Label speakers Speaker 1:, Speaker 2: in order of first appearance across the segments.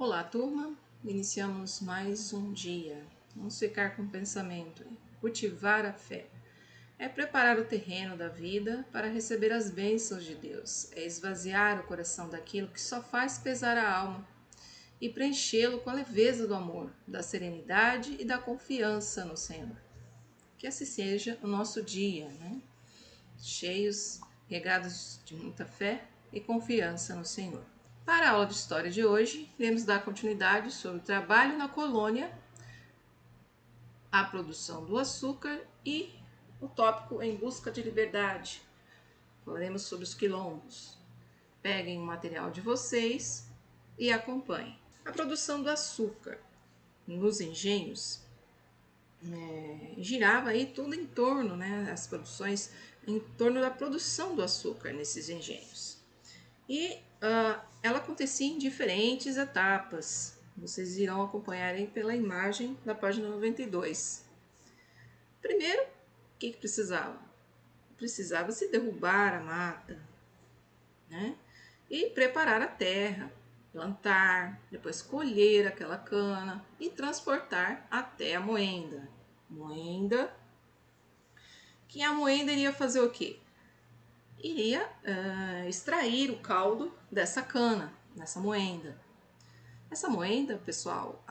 Speaker 1: Olá, turma! Iniciamos mais um dia. Vamos ficar com o pensamento. Cultivar a fé. É preparar o terreno da vida para receber as bênçãos de Deus. É esvaziar o coração daquilo que só faz pesar a alma e preenchê-lo com a leveza do amor, da serenidade e da confiança no Senhor. Que assim seja o nosso dia, né? Cheios, regados de muita fé e confiança no Senhor. Para a aula de história de hoje, iremos dar continuidade sobre o trabalho na colônia, a produção do açúcar e o tópico em busca de liberdade. Falaremos sobre os quilombos. Peguem o material de vocês e acompanhem. A produção do açúcar nos engenhos girava aí tudo em torno, as produções em torno da produção do açúcar nesses engenhos. E ela acontecia em diferentes etapas. Vocês irão acompanhar aí pela imagem da página 92. Primeiro, o que precisava? Precisava se derrubar a mata, né? E preparar a terra, plantar, depois colher aquela cana e transportar até a moenda. Que a moenda iria fazer o quê? Iria extrair o caldo dessa cana, dessa moenda. Essa moenda, pessoal,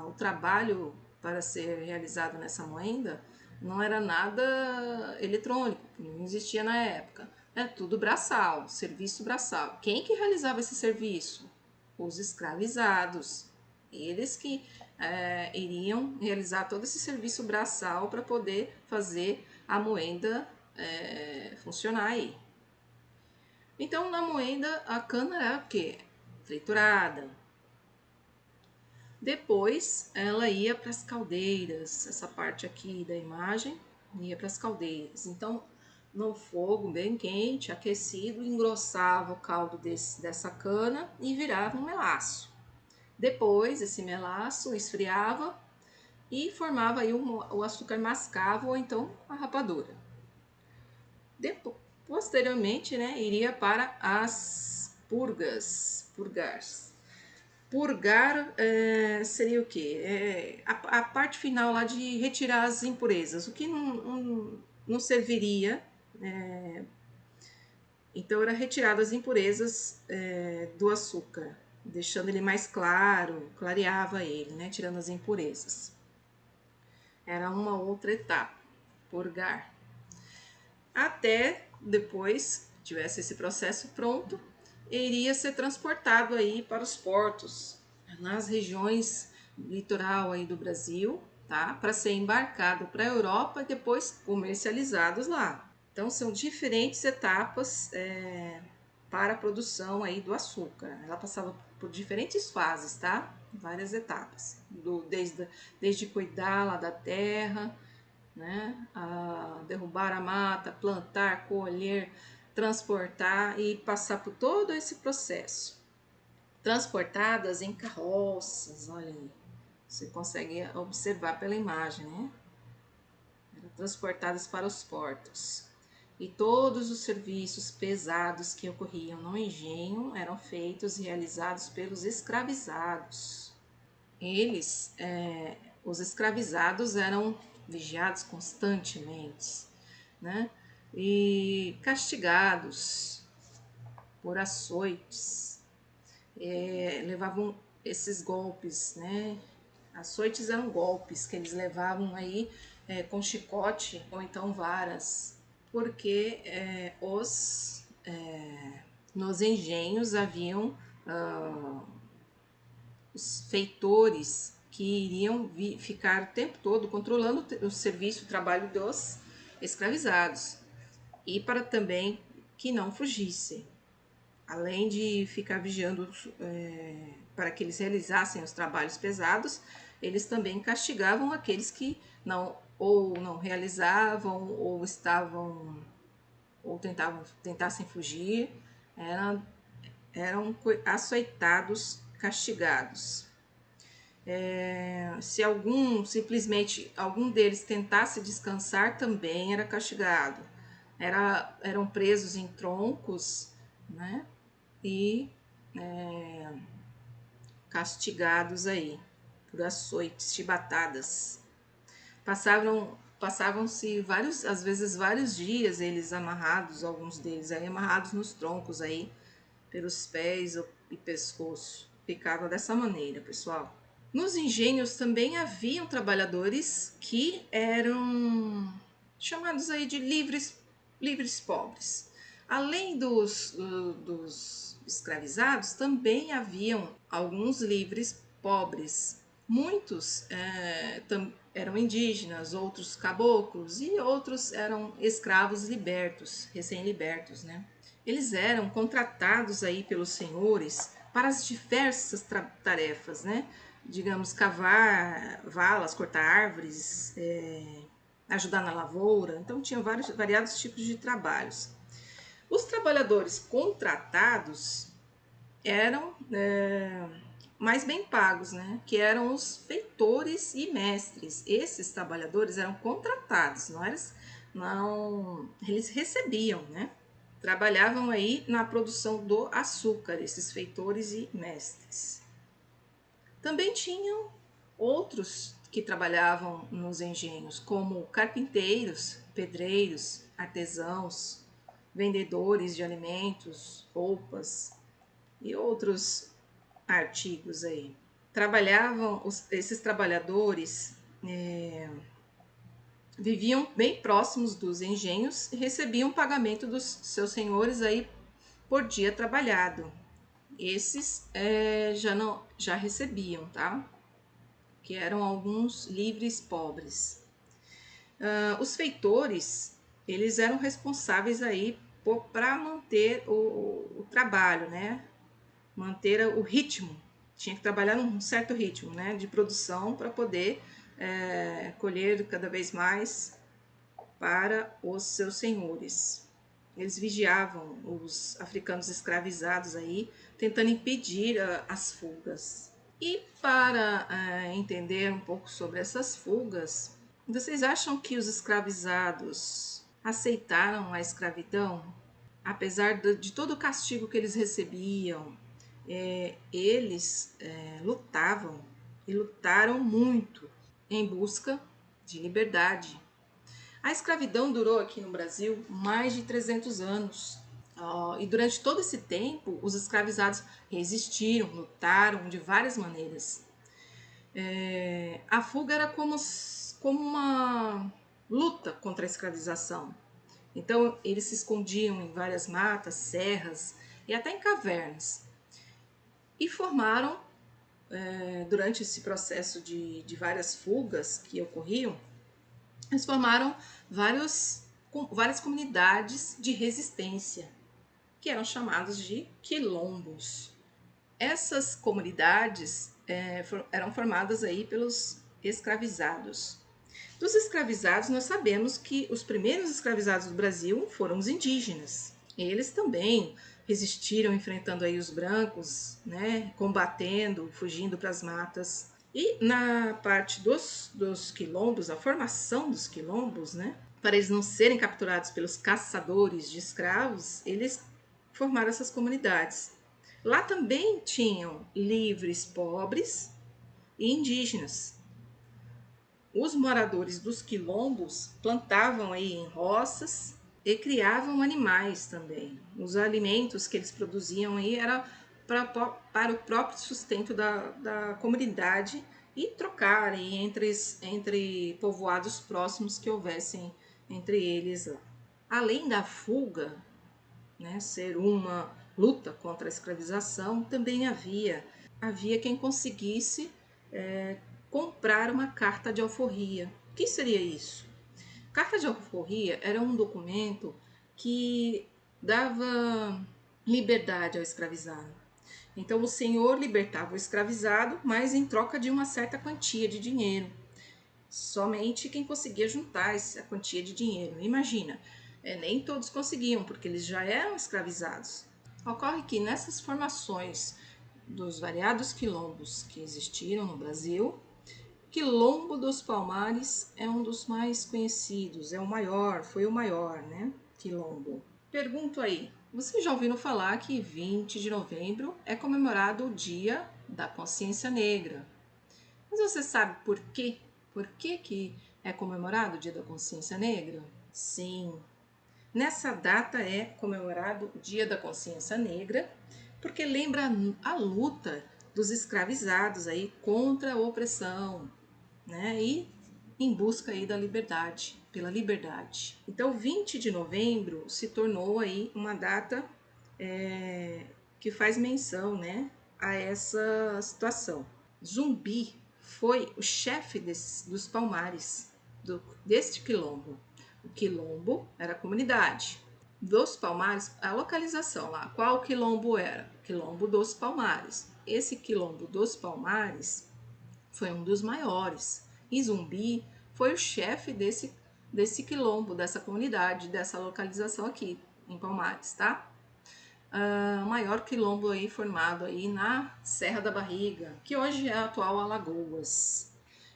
Speaker 1: o trabalho para ser realizado nessa moenda não era nada eletrônico, não existia na época. Era tudo braçal, serviço braçal. Quem que realizava esse serviço? Os escravizados. Eles que iriam realizar todo esse serviço braçal para poder fazer a moenda funcionar aí. Então, na moenda, a cana era o quê? Triturada. Depois, ela ia para as caldeiras. Essa parte aqui da imagem ia para as caldeiras. Então, no fogo bem quente, aquecido, engrossava o caldo dessa cana e virava um melaço. Depois, esse melaço esfriava e formava aí o açúcar mascavo ou então a rapadura. Posteriormente, iria para as purgar seria o quê? A parte final lá de retirar as impurezas, o que não serviria. Então, era retirado as impurezas do açúcar, deixando ele mais claro, clareava ele, tirando as impurezas. Era uma outra etapa, purgar. Até depois tivesse esse processo pronto, iria ser transportado aí para os portos, nas regiões litoral aí do Brasil, tá? Para ser embarcado para a Europa e depois comercializados lá. Então, são diferentes etapas para a produção aí do açúcar. Ela passava por diferentes fases, tá? Várias etapas. Desde cuidar lá da terra, a derrubar a mata, plantar, colher, transportar e passar por todo esse processo. Transportadas em carroças, olha aí, você consegue observar pela imagem, Eram transportadas para os portos. E todos os serviços pesados que ocorriam no engenho eram feitos e realizados pelos escravizados. Os escravizados eram vigiados constantemente, e castigados por açoites, levavam esses golpes, Açoites eram golpes que eles levavam aí com chicote ou então varas, porque nos engenhos haviam os feitores que iriam ficar o tempo todo controlando o serviço, o trabalho dos escravizados, e para também que não fugissem. Além de ficar vigiando para que eles realizassem os trabalhos pesados, eles também castigavam aqueles que não realizavam ou tentassem fugir, eram açoitados, castigados. Se simplesmente algum deles tentasse descansar, também era castigado. Eram presos em troncos, e castigados aí por açoites, chibatadas. Passavam-se às vezes vários dias eles amarrados, alguns deles aí amarrados nos troncos aí, pelos pés e pescoço. Ficava dessa maneira, pessoal. Nos engenhos também haviam trabalhadores que eram chamados aí de livres pobres. Além dos escravizados, também haviam alguns livres pobres. Muitos eram indígenas, outros caboclos e outros eram escravos libertos, recém-libertos, né? Eles eram contratados aí pelos senhores para as diversas tarefas, né? Digamos, cavar valas, cortar árvores, ajudar na lavoura. Então, tinham variados tipos de trabalhos. Os trabalhadores contratados eram mais bem pagos, né? Que eram os feitores e mestres. Esses trabalhadores eram contratados, não eles recebiam, né? Trabalhavam aí na produção do açúcar, esses feitores e mestres. Também tinham outros que trabalhavam nos engenhos, como carpinteiros, pedreiros, artesãos, vendedores de alimentos, roupas e outros artigos aí. Esses trabalhadores viviam bem próximos dos engenhos e recebiam pagamento dos seus senhores aí por dia trabalhado. Esses já recebiam, tá? Que eram alguns livres pobres. Os feitores, eles eram responsáveis aí para manter o trabalho, né? Manter o ritmo. Tinha que trabalhar num certo ritmo, né? De produção para poder colher cada vez mais para os seus senhores. Eles vigiavam os africanos escravizados aí, tentando impedir as fugas. E para entender um pouco sobre essas fugas, vocês acham que os escravizados aceitaram a escravidão? Apesar de todo o castigo que eles recebiam, eles lutavam e lutaram muito em busca de liberdade. A escravidão durou aqui no Brasil mais de 300 anos. E durante todo esse tempo, os escravizados resistiram, lutaram de várias maneiras. A fuga era como uma luta contra a escravização. Então, eles se escondiam em várias matas, serras e até em cavernas. E formaram, durante esse processo de várias fugas que ocorriam, eles formaram várias comunidades de resistência, que eram chamadas de quilombos. Essas comunidades eram formadas aí pelos escravizados. Dos escravizados, nós sabemos que os primeiros escravizados do Brasil foram os indígenas. Eles também resistiram enfrentando aí os brancos, né, combatendo, fugindo para as matas. E na parte dos quilombos, a formação dos quilombos, né, para eles não serem capturados pelos caçadores de escravos, eles formaram essas comunidades. Lá também tinham livres pobres e indígenas. Os moradores dos quilombos plantavam aí em roças e criavam animais também. Os alimentos que eles produziam aí era para o próprio sustento da comunidade e trocarem entre povoados próximos que houvessem entre eles. Além da fuga, né, ser uma luta contra a escravização, também havia quem conseguisse comprar uma carta de alforria. O que seria isso? Carta de alforria era um documento que dava liberdade ao escravizado. Então o senhor libertava o escravizado, mas em troca de uma certa quantia de dinheiro. Somente quem conseguia juntar essa quantia de dinheiro. Imagina, nem todos conseguiam, porque eles já eram escravizados. Ocorre que nessas formações dos variados quilombos que existiram no Brasil, Quilombo dos Palmares é um dos mais conhecidos, foi o maior, né? Quilombo. Pergunto aí, vocês já ouviram falar que 20 de novembro é comemorado o Dia da Consciência Negra. Mas você sabe por quê? Por que é comemorado o Dia da Consciência Negra? Sim, nessa data é comemorado o Dia da Consciência Negra, porque lembra a luta dos escravizados aí contra a opressão, né? E em busca aí da liberdade, pela liberdade. Então, 20 de novembro se tornou aí uma data que faz menção, né, a essa situação. Zumbi foi o chefe dos Palmares, deste quilombo. O quilombo era a comunidade. Dos Palmares, a localização lá, qual quilombo era? Quilombo dos Palmares. Esse quilombo dos Palmares foi um dos maiores. E Zumbi foi o chefe desse quilombo, dessa comunidade, dessa localização aqui, em Palmares, tá? O maior quilombo aí formado aí na Serra da Barriga, que hoje é a atual Alagoas.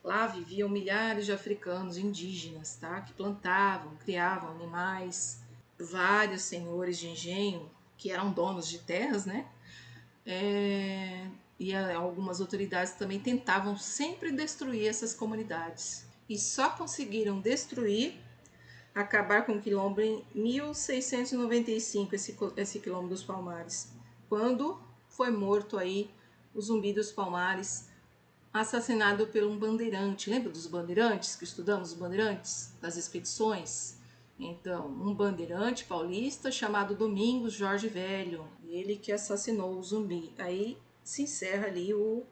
Speaker 1: Lá viviam milhares de africanos indígenas, tá? Que plantavam, criavam animais. Vários senhores de engenho, que eram donos de terras, né? E algumas autoridades também tentavam sempre destruir essas comunidades. E só conseguiram destruir, acabar com o quilombo em 1695, esse quilombo dos Palmares, quando foi morto aí o Zumbi dos Palmares, assassinado por um bandeirante. Lembra dos bandeirantes, que estudamos os bandeirantes das expedições? Então, um bandeirante paulista chamado Domingos Jorge Velho, ele que assassinou o Zumbi. Aí se encerra ali o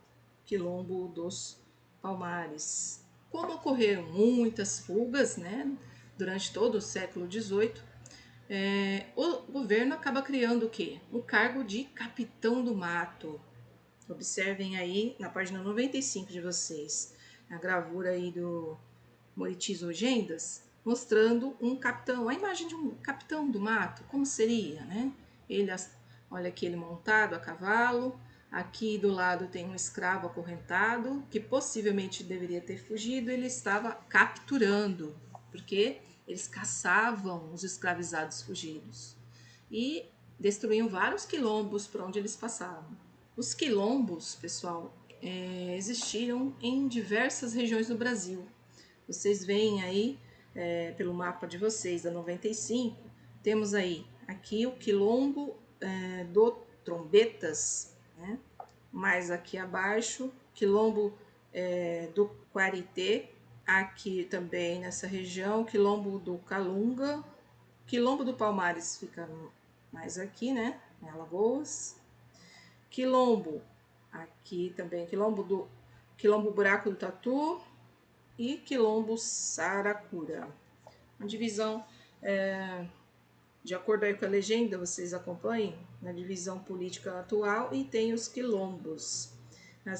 Speaker 1: quilombo dos Palmares. Como ocorreram muitas fugas, né, durante todo o século XVIII, o governo acaba criando o quê? O cargo de capitão do mato. Observem aí na página 95 de vocês, a gravura aí do Moritis Ogendas, mostrando um capitão, a imagem de um capitão do mato, como seria, né? Olha aqui ele montado a cavalo, aqui do lado tem um escravo acorrentado, que possivelmente deveria ter fugido, ele estava capturando, porque eles caçavam os escravizados fugidos e destruíam vários quilombos por onde eles passavam. Os quilombos, pessoal, existiram em diversas regiões do Brasil. Vocês veem aí, pelo mapa de vocês, da 95, temos aí aqui o quilombo do Trombetas, né? Mais aqui abaixo, quilombo do Quarité, aqui também nessa região, quilombo do Calunga, quilombo do Palmares fica mais aqui, né, em Alagoas, quilombo, aqui também, quilombo Buraco do Tatu e quilombo Saracura. Uma divisão, de acordo aí com a legenda, vocês acompanhem, na divisão política atual, e tem os quilombos, a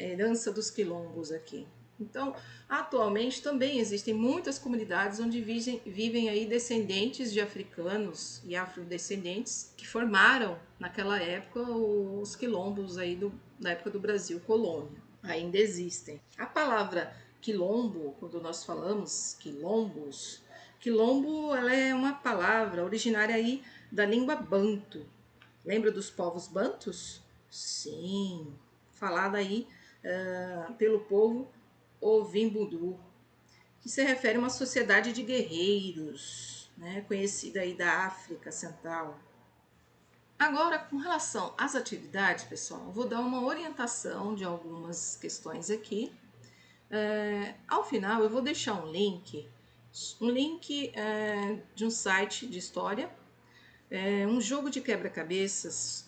Speaker 1: herança dos quilombos aqui. Então, atualmente também existem muitas comunidades onde vivem aí descendentes de africanos e afrodescendentes que formaram naquela época os quilombos aí da época do Brasil colônia. Ainda existem. A palavra quilombo, quando nós falamos quilombos, quilombo ela é uma palavra originária aí da língua banto. Lembra dos povos bantus? Sim, falada aí pelo povo Ovimbudu, que se refere a uma sociedade de guerreiros, né, conhecida aí da África Central. Agora, com relação às atividades, pessoal, eu vou dar uma orientação de algumas questões aqui. Ao final, eu vou deixar um link de um site de história, um jogo de quebra-cabeças.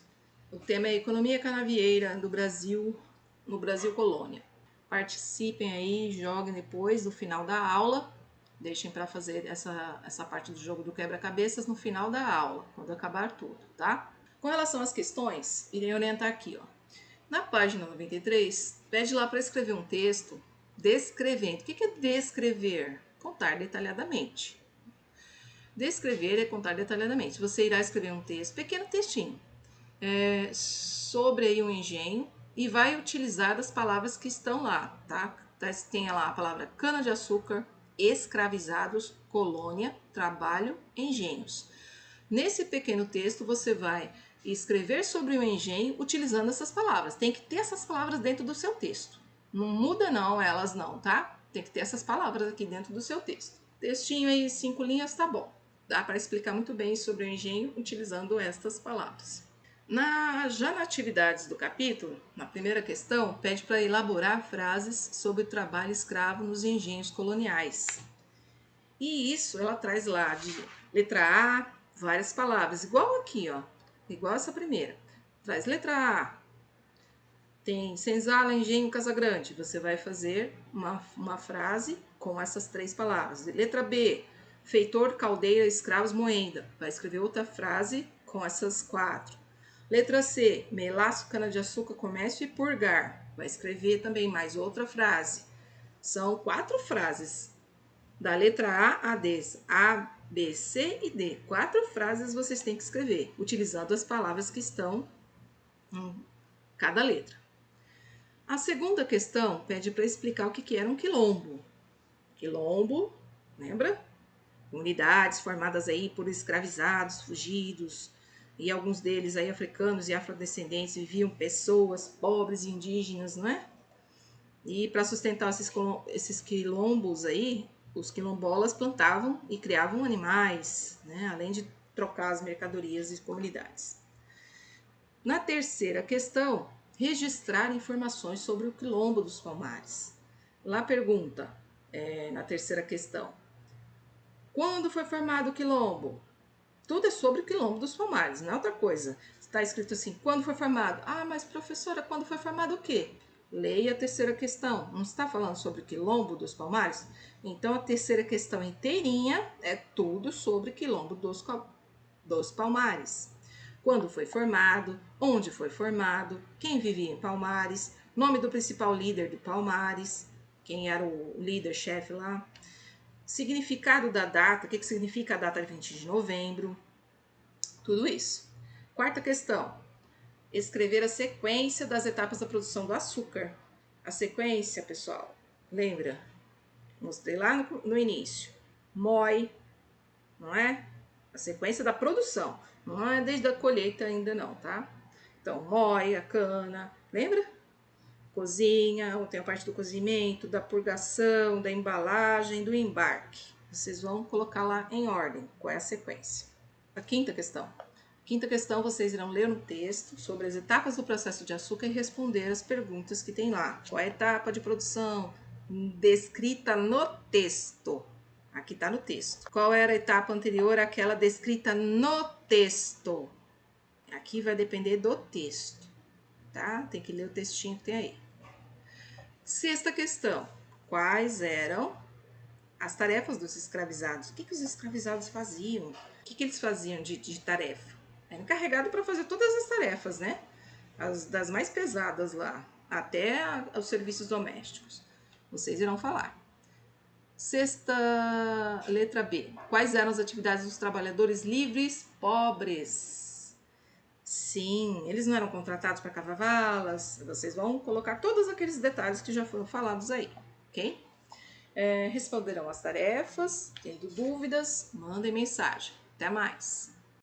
Speaker 1: O tema é Economia Canavieira do Brasil, no Brasil Colônia. Participem aí, joguem depois do final da aula. Deixem para fazer essa parte do jogo do quebra-cabeças no final da aula, quando acabar tudo, tá? Com relação às questões, irei orientar aqui, ó. Na página 93, pede lá para escrever um texto descrevendo. O que é descrever? Contar detalhadamente. Descrever é contar detalhadamente. Você irá escrever um texto, pequeno textinho, sobre aí um engenho e vai utilizar as palavras que estão lá, tá? Tem lá a palavra cana-de-açúcar, escravizados, colônia, trabalho, engenhos. Nesse pequeno texto você vai e escrever sobre o engenho utilizando essas palavras. Tem que ter essas palavras dentro do seu texto. Não muda não, elas não, tá? Tem que ter essas palavras aqui dentro do seu texto. Textinho aí, 5 linhas, tá bom. Dá para explicar muito bem sobre o engenho utilizando estas palavras. Já nas atividades do capítulo, na primeira questão, pede para elaborar frases sobre o trabalho escravo nos engenhos coloniais. E isso ela traz lá de letra A, várias palavras, igual aqui, ó. Igual essa primeira. Traz letra A. Tem senzala, engenho, casa grande. Você vai fazer uma frase com essas 3 palavras. Letra B. Feitor, caldeira, escravos, moenda. Vai escrever outra frase com essas 4. Letra C. Melaço, cana-de-açúcar, comércio e purgar. Vai escrever também mais outra frase. São 4 frases. Da letra A a D. A, B, C e D. 4 frases vocês têm que escrever, utilizando as palavras que estão em cada letra. A segunda questão pede para explicar o que era um quilombo. Quilombo, lembra? Comunidades formadas aí por escravizados, fugidos, e alguns deles aí africanos e afrodescendentes, viviam pessoas pobres e indígenas, não é? E para sustentar esses quilombos aí, os quilombolas plantavam e criavam animais, né? Além de trocar as mercadorias e comunidades. Na terceira questão, registrar informações sobre o quilombo dos Palmares. Lá pergunta, na terceira questão, quando foi formado o quilombo? Tudo é sobre o quilombo dos Palmares, não é outra coisa. Está escrito assim, quando foi formado? Ah, mas professora, quando foi formado o quê? Leia a terceira questão. Não está falando sobre o quilombo dos Palmares? Então, a terceira questão inteirinha é tudo sobre o quilombo dos Palmares. Quando foi formado, onde foi formado, quem vivia em Palmares, nome do principal líder de Palmares, quem era o líder-chefe lá, significado da data, o que significa a data de 20 de novembro, tudo isso. Quarta questão, escrever a sequência das etapas da produção do açúcar. A sequência, pessoal, lembra? Mostrei lá no início. Moe, não é? A sequência da produção. Não é desde a colheita ainda não, tá? Então, moe a cana, lembra? Cozinha, tem a parte do cozimento, da purgação, da embalagem, do embarque. Vocês vão colocar lá em ordem qual é a sequência. A quinta questão. Quinta questão, vocês irão ler um texto sobre as etapas do processo de açúcar e responder as perguntas que tem lá. Qual é a etapa de produção descrita no texto? Aqui está no texto. Qual era a etapa anterior àquela descrita no texto? Aqui vai depender do texto, tá? Tem que ler o textinho que tem aí. Sexta questão. Quais eram as tarefas dos escravizados? O que os escravizados faziam? O que eles faziam de tarefa? Era encarregado para fazer todas as tarefas, né? Das mais pesadas lá, até os serviços domésticos. Vocês irão falar. Sexta, letra B. Quais eram as atividades dos trabalhadores livres pobres? Sim, eles não eram contratados para cavar valas. Vocês vão colocar todos aqueles detalhes que já foram falados aí, ok? Responderão as tarefas. Tendo dúvidas, mandem mensagem. Até mais!